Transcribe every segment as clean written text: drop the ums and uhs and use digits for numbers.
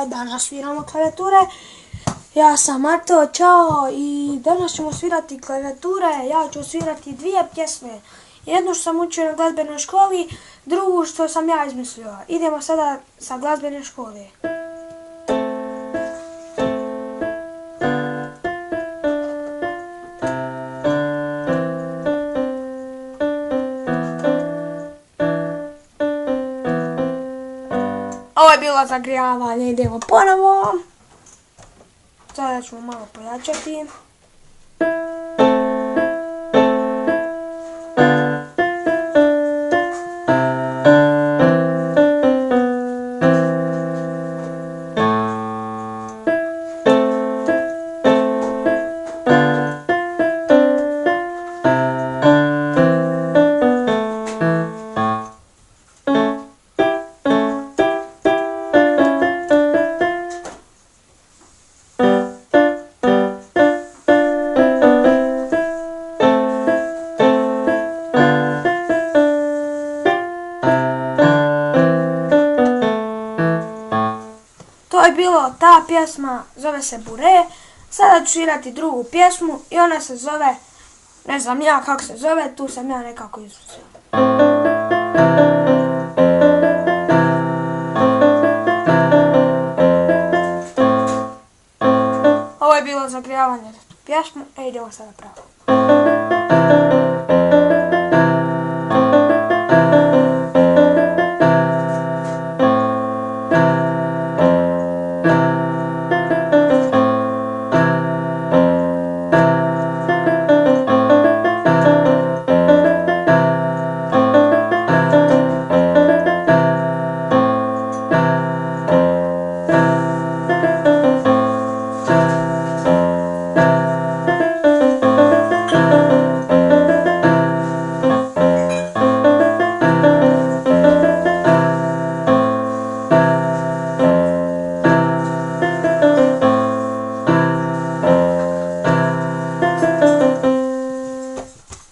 Danas sviramo klavijature. Ja sam Mato, čao, i danas ćemo svirati klavijature. Ja ću svirati dvije pjesme. Jednu što sam učio na glazbenoj školi, drugu što sam ja izmislio. Idemo sada sa glazbene škole. Ovo je bilo zagrijavanje, idemo ponovo. Sada ćemo malo pojačati. To je bilo ta pjesma, zove se Bure. Sada ću svirati drugu pjesmu i ona se zove, ne znam ja kako se zove, tu sam ja nekako izmislio. Ovo je bilo zagrijavanje za tu pjesmu, idemo sada pravo.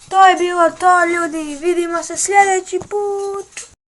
To je bilo to, ljudi, vidimo se sljedeći put.